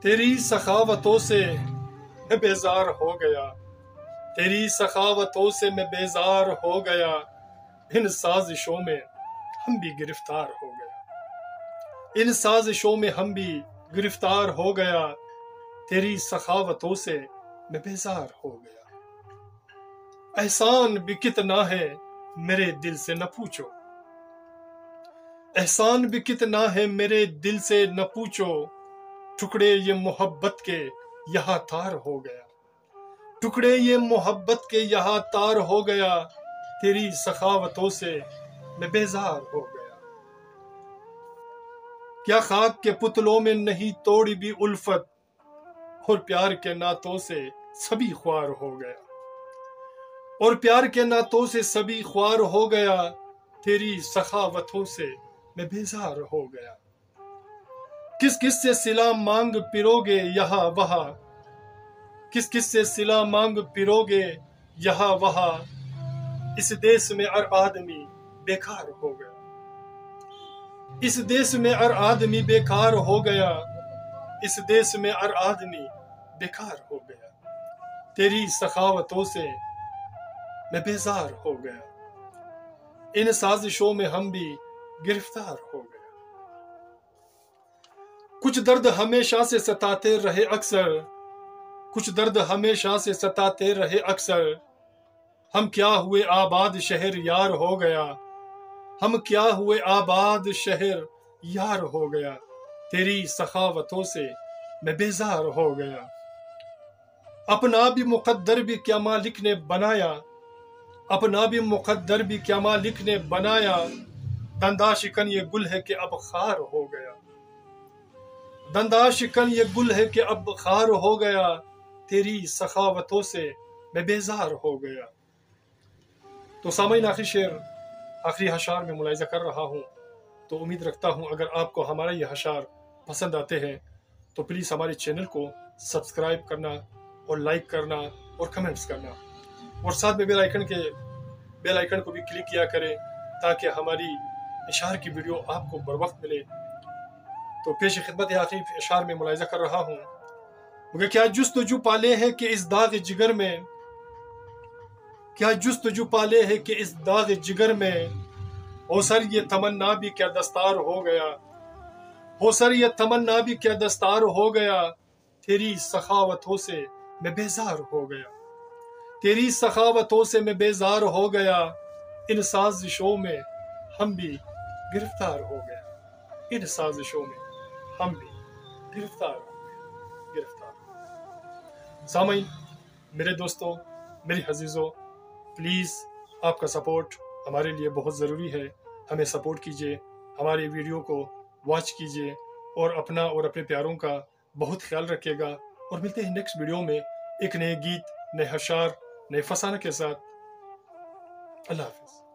तेरी सखावतों से मैं बेजार हो गया, तेरी सखावतों से मैं बेजार हो गया, इन साजिशों में हम भी गिरफ्तार हो गया, इन साजिशों में हम भी गिरफ्तार हो गया, तेरी सखावतों से मैं बेजार हो गया। एहसान भी कितना है मेरे दिल से न पूछो, एहसान भी कितना है मेरे दिल से न पूछो, टुकड़े ये मोहब्बत के यहाँ तार हो गया, टुकड़े ये मोहब्बत के यहाँ तार हो गया, तेरी सखावतों से मैं बेजार हो गया। क्या खाक के पुतलों में नहीं तोड़ी भी उल्फत, और प्यार के नातों से सभी ख्वार हो गया, और प्यार के नातों से सभी ख्वार हो गया, तेरी सखावतों से मैं बेजार हो गया। किस किस से सिला मांग पिरोगे यहाँ वहाँ, किस किस से सिला मांग पिरोगे यहाँ वहाँ, इस देश में हर आदमी बेकार हो गया, इस देश में हर आदमी बेकार हो गया, इस देश में हर आदमी बेकार हो गया, तेरी सखावतों से मैं बेजार हो गया, इन साजिशों में हम भी गिरफ्तार हो गया। कुछ दर्द हमेशा से सताते रहे अक्सर, कुछ दर्द हमेशा से सताते रहे अक्सर, हम क्या हुए आबाद शहर यार हो गया, हम क्या हुए आबाद शहर यार हो गया, तेरी सखावतों से मैं बेजार हो गया। अपना भी मुकद्दर भी क्या मालिक ने बनाया, अपना भी मुकद्दर भी क्या मालिक ने बनाया, दंदा शिकन ये गुल है कि अब खार हो गया, दंदा शिकन ये गुल है कि अब खार हो गया, तेरी सखावतों से मैं बेजार हो गया। तो सामईन आखिरी शेर, आखिरी हशार में मुलाहिजा कर रहा हूँ, तो उम्मीद रखता हूँ अगर आपको हमारा ये हशार पसंद आते हैं तो प्लीज़ हमारे चैनल को सब्सक्राइब करना और लाइक करना और कमेंट्स करना, और साथ में बेल आइकन को भी क्लिक किया करें ताकि हमारी इशार की वीडियो आपको बर वक्त मिले। तो पेश खिदमत आखिरी इशार में मुलाहिजा कर रहा हूँ, मगर क्या जुस्तजू पाले हैं कि इस दाग जिगर में, क्या जुस्तजू पाले हैं कि इस दाग जिगर में, हो सर ये तमन्ना भी क्या दस्तार हो गया, हो सर ये तमन्ना भी क्या दस्तार हो गया, तेरी सखावतों से मैं बेजार हो गया, तेरी सखावतों से मैं बेजार हो गया, इन साजिशों में हम भी गिरफ्तार हो गया, इन साजिशों में हम भी गिरफ्तार हो गए, गिरफ्तार। सामईन, मेरे दोस्तों, मेरी अजीजों, प्लीज़ आपका सपोर्ट हमारे लिए बहुत ज़रूरी है, हमें सपोर्ट कीजिए, हमारी वीडियो को वॉच कीजिए और अपना और अपने प्यारों का बहुत ख्याल रखिएगा, और मिलते हैं नेक्स्ट वीडियो में एक नए गीत, नए हशार, नए फसाना के साथ। अल्लाह हाफ़िज़।